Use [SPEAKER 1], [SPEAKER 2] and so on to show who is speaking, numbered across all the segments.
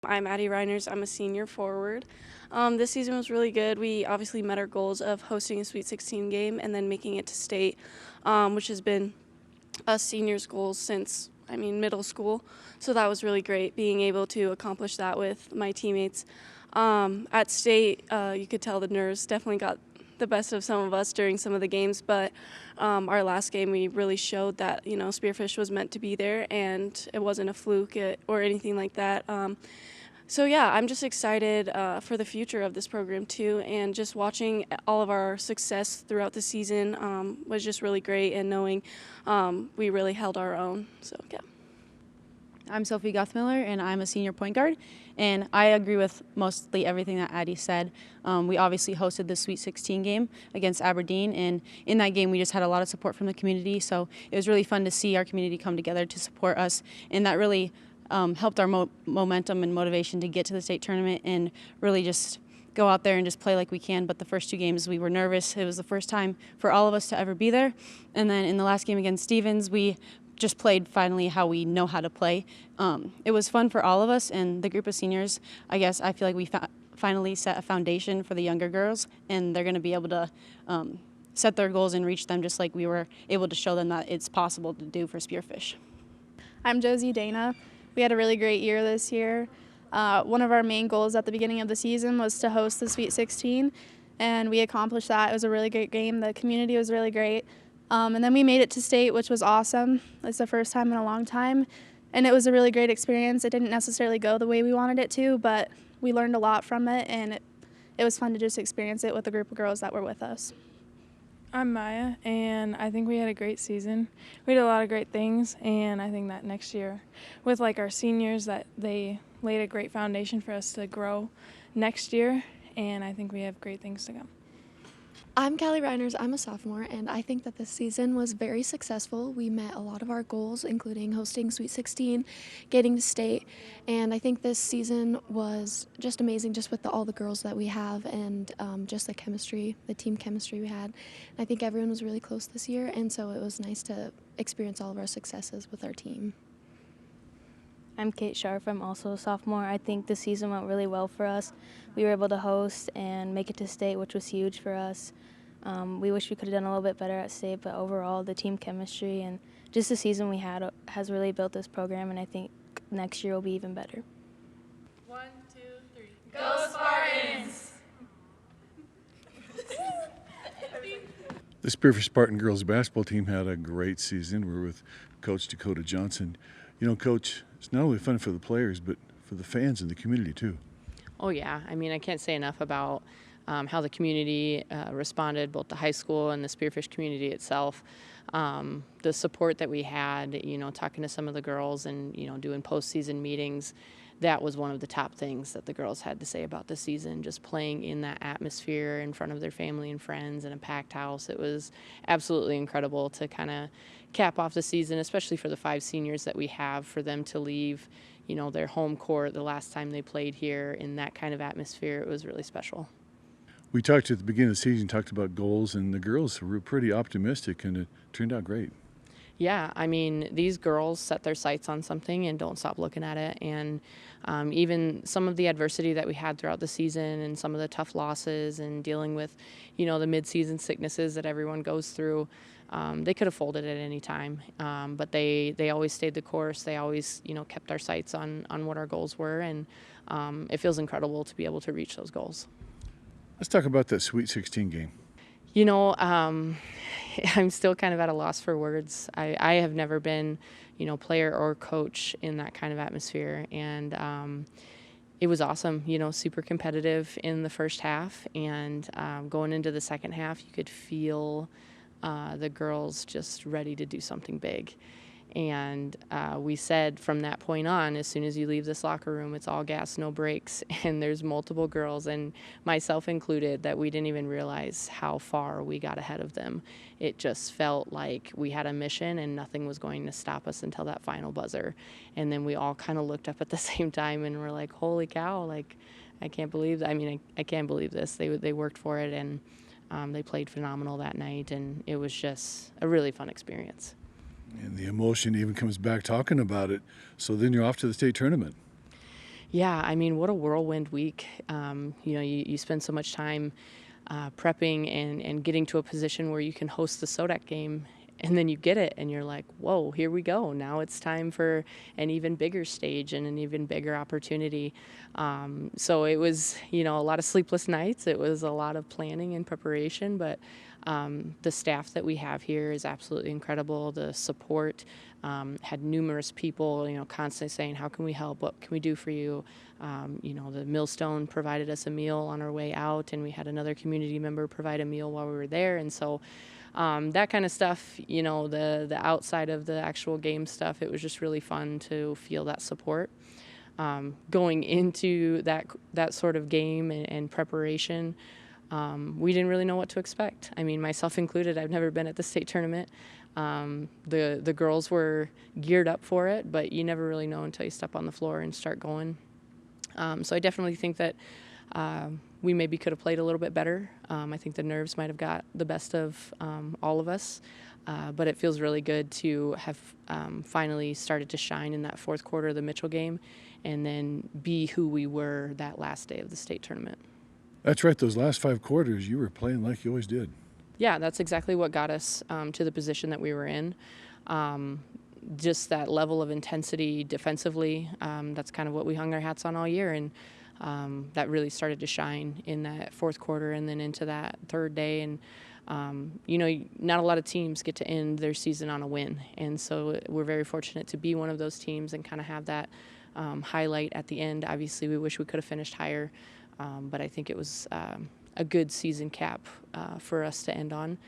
[SPEAKER 1] I'm Addi Reiners. I'm a senior forward. This season was really good. We obviously met our goals of hosting a Sweet 16 game and then making it to state, which has been us seniors' goals since, middle school. So that was really great, being able to accomplish that with my teammates. At state, you could tell the nerves definitely got the best of some of us during some of the games, but our last game we really showed that Spearfish was meant to be there and it wasn't a fluke or anything like that. So yeah, I'm just excited for the future of this program too, and just watching all of our success throughout the season was just really great, and knowing we really held our own. So yeah.
[SPEAKER 2] I'm Sofie Guthmiller, and I'm a senior point guard, and I agree with mostly everything that Addi said. We obviously hosted the Sweet 16 game against Aberdeen, and in that game we just had a lot of support from the community, so it was really fun to see our community come together to support us, and that really helped our momentum and motivation to get to the state tournament and really just go out there and just play like we can. But the first two games we were nervous. It was the first time for all of us to ever be there, and then in the last game against Stevens we just played finally how we know how to play. It was fun for all of us, and the group of seniors, I feel like we finally set a foundation for the younger girls, and they're going to be able to set their goals and reach them just like we were able to show them that it's possible to do for Spearfish.
[SPEAKER 3] I'm Jozie Dana. We had a really great year this year. One of our main goals at the beginning of the season was to host the Sweet 16, and we accomplished that. It was a really great game. The community was really great. And then we made it to state, which was awesome. It's the first time in a long time, and it was a really great experience. It didn't necessarily go the way we wanted it to, but we learned a lot from it, and it was fun to just experience it with a group of girls that were with us.
[SPEAKER 4] I'm Mya, and I think we had a great season. We did a lot of great things, and I think that next year, with our seniors, that they laid a great foundation for us to grow next year, and I think we have great things to come.
[SPEAKER 5] I'm Addi Reiners. I'm a sophomore, and I think that this season was very successful. We met a lot of our goals, including hosting Sweet 16, getting to state, and I think this season was just amazing, just with all the girls that we have, and just the chemistry, the team chemistry we had. I think everyone was really close this year, and so it was nice to experience all of our successes with our team.
[SPEAKER 6] I'm Kate Scharf. I'm also a sophomore. I think the season went really well for us. We were able to host and make it to state, which was huge for us. We wish we could have done a little bit better at state, but overall the team chemistry and just the season we had has really built this program, and I think next year will be even better.
[SPEAKER 4] 1, 2, 3.
[SPEAKER 7] Go Spartans!
[SPEAKER 8] The Spearfish Spartan girls basketball team had a great season. We're with Coach Dakota Johnson. Coach, it's not only fun for the players, but for the fans and the community too.
[SPEAKER 9] Oh yeah, I can't say enough about how the community responded, both the high school and the Spearfish community itself. The support that we had, talking to some of the girls and, doing postseason meetings, that was one of the top things that the girls had to say about the season, just playing in that atmosphere in front of their family and friends in a packed house. It was absolutely incredible to kind of cap off the season, especially for the 5 seniors that we have, for them to leave, their home court the last time they played here in that kind of atmosphere. It was really special.
[SPEAKER 8] We talked at the beginning of the season, talked about goals, and the girls were pretty optimistic, and it turned out great.
[SPEAKER 9] Yeah, these girls set their sights on something and don't stop looking at it. And even some of the adversity that we had throughout the season and some of the tough losses and dealing with, the mid-season sicknesses that everyone goes through, they could have folded at any time. But they always stayed the course. They always, kept our sights on what our goals were. And it feels incredible to be able to reach those goals.
[SPEAKER 8] Let's talk about that Sweet 16 game.
[SPEAKER 9] I'm still kind of at a loss for words. I have never been, player or coach in that kind of atmosphere. And it was awesome, super competitive in the first half. And going into the second half, you could feel the girls just ready to do something big. And we said from that point on, as soon as you leave this locker room, it's all gas, no brakes. And there's multiple girls, and myself included, that we didn't even realize how far we got ahead of them. It just felt like we had a mission and nothing was going to stop us until that final buzzer. And then we all kind of looked up at the same time and were like, holy cow, I can't believe that. I can't believe this. They worked for it, and they played phenomenal that night, and it was just a really fun experience.
[SPEAKER 8] And the emotion even comes back talking about it. So then you're off to the state tournament.
[SPEAKER 9] Yeah, I mean, what a whirlwind week. You spend so much time prepping and getting to a position where you can host the SoDak game, and then you get it, and you're like, whoa, here we go. Now it's time for an even bigger stage and an even bigger opportunity. So it was, a lot of sleepless nights. It was a lot of planning and preparation, but the staff that we have here is absolutely incredible. The support, had numerous people, constantly saying, how can we help? What can we do for you? The Millstone provided us a meal on our way out, and we had another community member provide a meal while we were there. And so that kind of stuff, the outside of the actual game stuff, it was just really fun to feel that support. Going into that sort of game and preparation, we didn't really know what to expect. I mean, myself included, I've never been at the state tournament. The girls were geared up for it, but you never really know until you step on the floor and start going. So I definitely think that we maybe could have played a little bit better. I think the nerves might have got the best of all of us, but it feels really good to have finally started to shine in that fourth quarter of the Mitchell game and then be who we were that last day of the state tournament.
[SPEAKER 8] That's right. Those last 5 quarters, you were playing like you always did.
[SPEAKER 9] Yeah, that's exactly what got us to the position that we were in. Just that level of intensity defensively, that's kind of what we hung our hats on all year, and that really started to shine in that fourth quarter and then into that third day. And not a lot of teams get to end their season on a win, and so we're very fortunate to be one of those teams and kind of have that highlight at the end. Obviously, we wish we could have finished higher, but I think it was a good season cap for us to end on.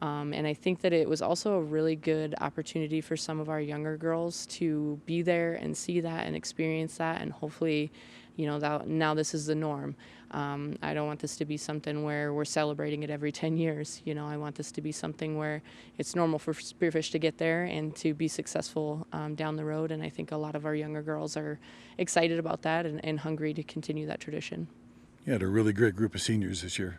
[SPEAKER 9] And I think that it was also a really good opportunity for some of our younger girls to be there and see that and experience that. And hopefully, now this is the norm. I don't want this to be something where we're celebrating it every 10 years. I want this to be something where it's normal for Spearfish to get there and to be successful down the road. And I think a lot of our younger girls are excited about that and hungry to continue that tradition.
[SPEAKER 8] You had a really great group of seniors this year.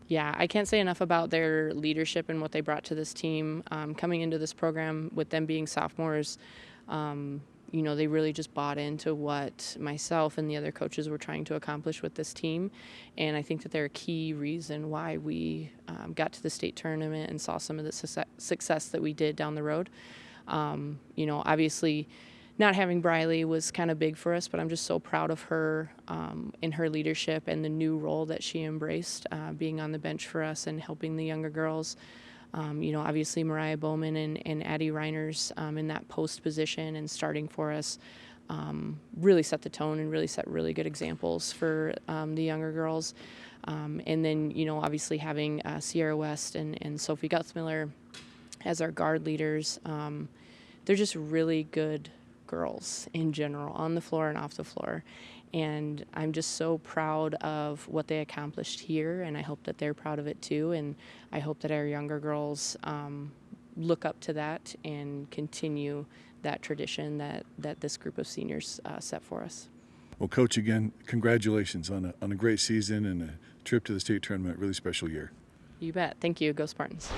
[SPEAKER 9] Yeah, I can't say enough about their leadership and what they brought to this team. Coming into this program with them being sophomores, they really just bought into what myself and the other coaches were trying to accomplish with this team. And I think that they're a key reason why we got to the state tournament and saw some of the success that we did down the road. Obviously, not having Briley was kind of big for us, but I'm just so proud of her in her leadership and the new role that she embraced, being on the bench for us and helping the younger girls. Obviously Mariah Bowman and Addi Reiners in that post position and starting for us really set the tone and really set really good examples for the younger girls. And then, obviously having Sierra West and Sofie Guthmiller as our guard leaders, they're just really good girls in general, on the floor and off the floor. And I'm just so proud of what they accomplished here, and I hope that they're proud of it too. And I hope that our younger girls look up to that and continue that tradition that this group of seniors set for us.
[SPEAKER 8] Well, Coach, again, congratulations on a great season and a trip to the state tournament. Really special year.
[SPEAKER 9] You bet. Thank you. Go Spartans.